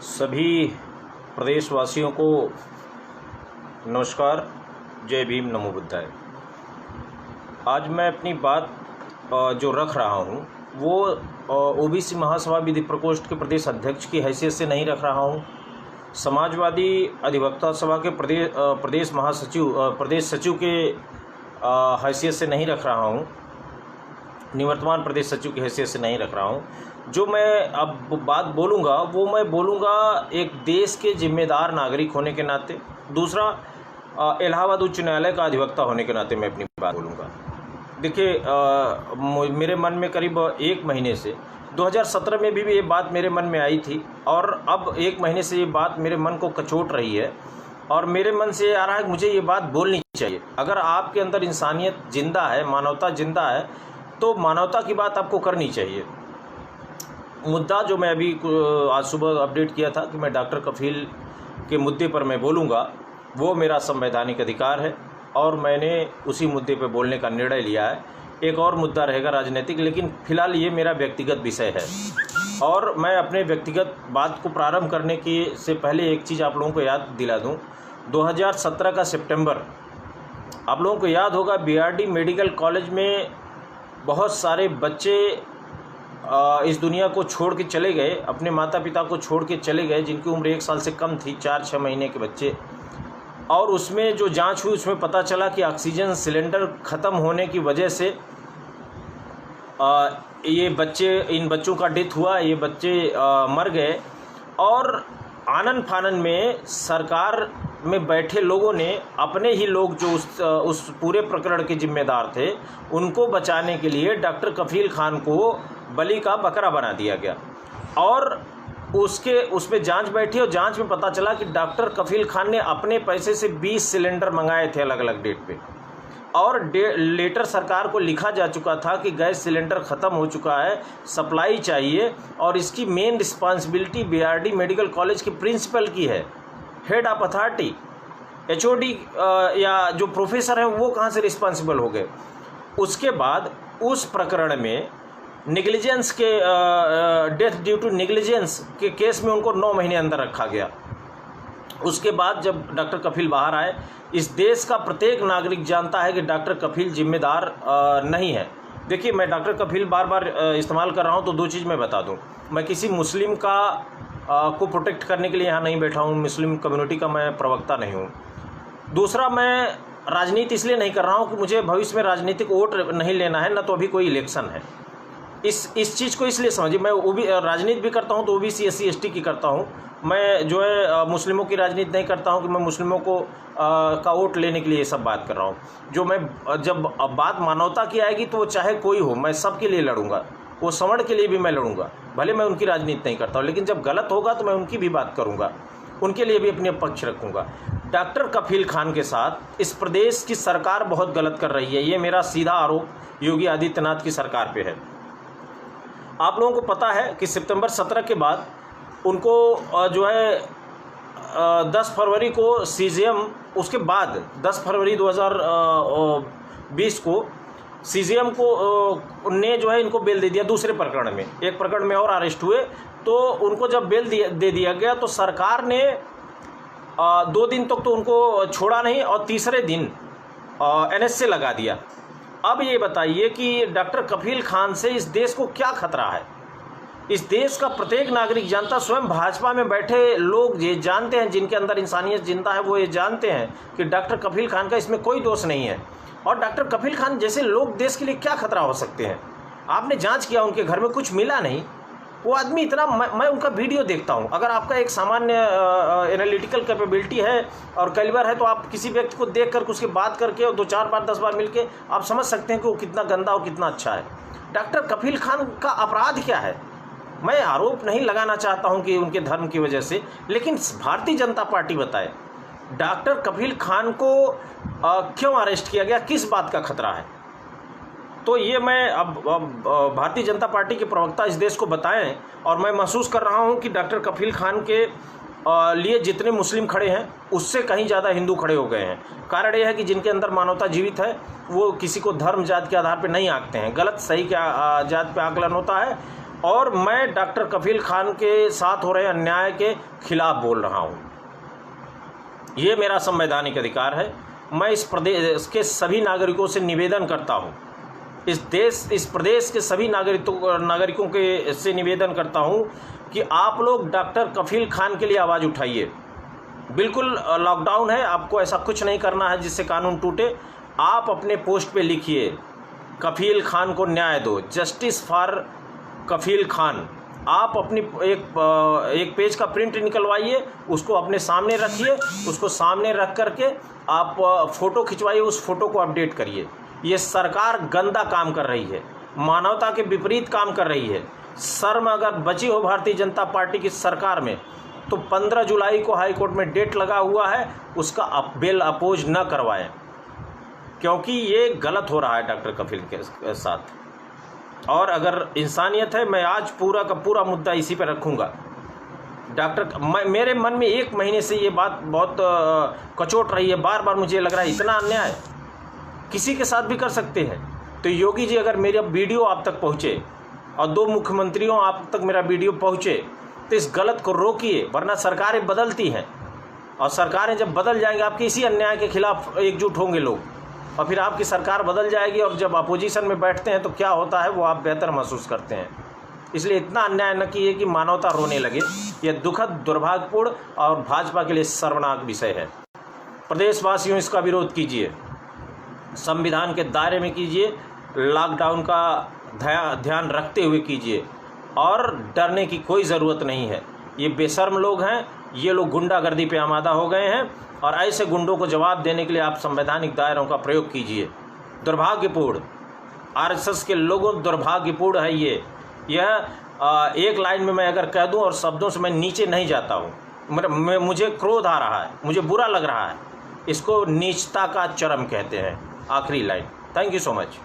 सभी प्रदेशवासियों को नमस्कार। जय भीम, नमो बुद्धाय। आज मैं अपनी बात जो रख रहा हूँ वो ओबीसी महासभा विधि प्रकोष्ठ के प्रदेश अध्यक्ष की हैसियत से नहीं रख रहा हूँ। समाजवादी अधिवक्ता सभा के प्रदेश सचिव के हैसियत से नहीं रख रहा हूँ। निवर्तमान प्रदेश सचिव की हैसियत से नहीं रख रहा हूँ। जो मैं अब बात बोलूँगा वो मैं बोलूँगा एक देश के जिम्मेदार नागरिक होने के नाते, दूसरा इलाहाबाद उच्च न्यायालय का अधिवक्ता होने के नाते मैं अपनी बात बोलूँगा। देखिए, मेरे मन में करीब एक महीने से 2017 में भी ये बात मेरे मन में आई थी और अब एक महीने से ये बात मेरे मन को कचोट रही है और मेरे मन से आ रहा है कि मुझे ये बात बोलनी चाहिए। अगर आपके अंदर इंसानियत जिंदा है, मानवता जिंदा है, तो मानवता की बात आपको करनी चाहिए। मुद्दा जो मैं अभी आज सुबह अपडेट किया था कि मैं डॉक्टर कफील के मुद्दे पर मैं बोलूँगा, वो मेरा संवैधानिक अधिकार है और मैंने उसी मुद्दे पर बोलने का निर्णय लिया है। एक और मुद्दा रहेगा राजनीतिक, लेकिन फ़िलहाल ये मेरा व्यक्तिगत विषय है। और मैं अपने व्यक्तिगत बात को प्रारंभ करने के से पहले एक चीज़ आप लोगों को याद दिला दूँ। 2017 का सितंबर, आप लोगों को याद होगा, बीआरडी मेडिकल कॉलेज में बहुत सारे बच्चे इस दुनिया को छोड़ के चले गए, अपने माता पिता को छोड़ के चले गए, जिनकी उम्र 1 साल से कम थी, 4-6 महीने के बच्चे। और उसमें जो जांच हुई उसमें पता चला कि ऑक्सीजन सिलेंडर ख़त्म होने की वजह से इन बच्चों का डेथ हुआ, ये बच्चे मर गए। और आनन फानन में सरकार में बैठे लोगों ने, अपने ही लोग जो उस पूरे प्रकरण के जिम्मेदार थे, उनको बचाने के लिए डॉक्टर कफील खान को बलि का बकरा बना दिया गया। और उसमें जांच बैठी और जांच में पता चला कि डॉक्टर कफील खान ने अपने पैसे से 20 सिलेंडर मंगाए थे अलग अलग डेट पे। और लेटर सरकार को लिखा जा चुका था कि गैस सिलेंडर ख़त्म हो चुका है, सप्लाई चाहिए, और इसकी main responsibility BRD medical college के प्रिंसिपल की है, हेड ऑफ अथॉरिटी। एचओडी या जो प्रोफेसर हैं वो कहाँ से रिस्पॉन्सिबल हो गए। उसके बाद उस प्रकरण में नेग्लिजेंस के डेथ ड्यू टू नेग्लिजेंस के केस में उनको 9 महीने अंदर रखा गया। उसके बाद जब डॉक्टर कफील बाहर आए, इस देश का प्रत्येक नागरिक जानता है कि डॉक्टर कफील जिम्मेदार नहीं है। देखिए, मैं डॉक्टर कफील बार बार इस्तेमाल कर रहा हूं, तो 2 चीज़ मैं बता दूं। मैं किसी मुस्लिम को प्रोटेक्ट करने के लिए यहाँ नहीं बैठा हूँ, मुस्लिम कम्युनिटी का मैं प्रवक्ता नहीं हूँ। दूसरा, मैं राजनीति इसलिए नहीं कर रहा हूँ कि मुझे भविष्य में राजनीतिक वोट नहीं लेना है, न तो अभी कोई इलेक्शन है। इस चीज़ को इसलिए समझिए, मैं राजनीति भी करता हूँ तो ओबीसी SC ST की करता हूँ। मैं जो है मुस्लिमों की राजनीति नहीं करता हूँ कि मैं मुस्लिमों को का वोट लेने के लिए ये सब बात कर रहा हूँ। जब बात मानवता की आएगी तो वो चाहे कोई हो, मैं सबके लिए लड़ूंगा, वो सवर्ण के लिए भी मैं लड़ूंगा, भले मैं उनकी राजनीति नहीं करता हूँ, लेकिन जब गलत होगा तो मैं उनकी भी बात करूँगा, उनके लिए भी अपने पक्ष रखूँगा। डॉक्टर कफील खान के साथ इस प्रदेश की सरकार बहुत गलत कर रही है, ये मेरा सीधा आरोप योगी आदित्यनाथ की सरकार पे है। आप लोगों को पता है कि सितंबर 17 के बाद उनको जो है 10 फरवरी को CJM, उसके बाद 10 फरवरी 2020 को CJM को ने जो है इनको बेल दे दिया। दूसरे प्रकरण में, एक प्रकरण में और अरेस्ट हुए, तो उनको जब बेल दे दिया गया तो सरकार ने 2 दिन तक तो उनको छोड़ा नहीं और तीसरे दिन NS से लगा दिया। अब ये बताइए कि डॉक्टर कफील खान से इस देश को क्या खतरा है। इस देश का प्रत्येक नागरिक जानता, स्वयं भाजपा में बैठे लोग ये जानते हैं, जिनके अंदर इंसानियत जिंदा है, वो ये जानते हैं कि डॉक्टर कफील खान का इसमें कोई दोष नहीं है। और डॉक्टर कफील खान जैसे लोग देश के लिए क्या खतरा हो सकते हैं। आपने जांच किया, उनके घर में कुछ मिला नहीं। वो आदमी इतना, मैं उनका वीडियो देखता हूँ। अगर आपका एक सामान्य एनालिटिकल कैपेबिलिटी है और कैलिबर है, तो आप किसी व्यक्ति को देख कर उसके बात करके और 2-4 बार 10 बार मिलके आप समझ सकते हैं कि वो कितना गंदा और कितना अच्छा है। डॉक्टर कफील खान का अपराध क्या है। मैं आरोप नहीं लगाना चाहता हूं कि उनके धर्म की वजह से, लेकिन भारतीय जनता पार्टी बताए डॉक्टर कफील खान को क्यों अरेस्ट किया गया, किस बात का खतरा है। तो ये मैं अब भारतीय जनता पार्टी के प्रवक्ता इस देश को बताएं। और मैं महसूस कर रहा हूं कि डॉक्टर कफील खान के लिए जितने मुस्लिम खड़े हैं उससे कहीं ज़्यादा हिंदू खड़े हो गए हैं। कारण यह है कि जिनके अंदर मानवता जीवित है वो किसी को धर्म जात के आधार पर नहीं आंकते हैं। गलत सही क्या जात पे आकलन होता है, और मैं डॉक्टर कफील खान के साथ हो रहे अन्याय के खिलाफ बोल रहा हूँ। ये मेरा संवैधानिक अधिकार है। मैं इस प्रदेश के सभी नागरिकों से निवेदन करता हूँ, इस प्रदेश के सभी नागरिकों के से निवेदन करता हूँ कि आप लोग डॉक्टर कफील खान के लिए आवाज़ उठाइए। बिल्कुल लॉकडाउन है, आपको ऐसा कुछ नहीं करना है जिससे कानून टूटे। आप अपने पोस्ट पे लिखिए कफील खान को न्याय दो, जस्टिस फॉर कफील खान। आप अपनी एक पेज का प्रिंट निकलवाइए, उसको अपने सामने रखिए, उसको सामने रख करके आप फ़ोटो खिंचवाइए, उस फोटो को अपडेट करिए। ये सरकार गंदा काम कर रही है, मानवता के विपरीत काम कर रही है। शर्म अगर बची हो भारतीय जनता पार्टी की सरकार में तो 15 जुलाई को हाई कोर्ट में डेट लगा हुआ है, उसका बेल अपोज न करवाएं, क्योंकि ये गलत हो रहा है डॉक्टर कफील के साथ। और अगर इंसानियत है, मैं आज पूरा का पूरा मुद्दा इसी पर रखूँगा। मेरे मन में 1 महीने से ये बात बहुत कचोट रही है। बार बार मुझे लग रहा है इतना अन्याय किसी के साथ भी कर सकते हैं। तो योगी जी, अगर मेरा वीडियो आप तक पहुँचे और 2 मुख्यमंत्रियों आप तक मेरा वीडियो पहुँचे तो इस गलत को रोकिए, वरना सरकारें बदलती हैं और सरकारें जब बदल जाएंगी, आपके इसी अन्याय के खिलाफ एकजुट होंगे लोग और फिर आपकी सरकार बदल जाएगी। और जब अपोजिशन में बैठते हैं तो क्या होता है वो आप बेहतर महसूस करते हैं। इसलिए इतना अन्याय न कीजिए कि मानवता रोने लगे। यह दुखद, दुर्भाग्यपूर्ण और भाजपा के लिए शर्मनाक विषय है। प्रदेशवासियों, इसका विरोध कीजिए, संविधान के दायरे में कीजिए, लॉकडाउन का ध्यान रखते हुए कीजिए और डरने की कोई ज़रूरत नहीं है। ये बेशर्म लोग हैं, ये लोग गुंडागर्दी पे आमादा हो गए हैं और ऐसे गुंडों को जवाब देने के लिए आप संवैधानिक दायरों का प्रयोग कीजिए। दुर्भाग्यपूर्ण, आरएसएस के लोगों, दुर्भाग्यपूर्ण है ये। यह एक लाइन में मैं अगर कह दूं और शब्दों से मैं नीचे नहीं जाता हूं, मुझे क्रोध आ रहा है, मुझे बुरा लग रहा है। इसको नीचता का चरम कहते हैं। आखिरी line. Thank you so much.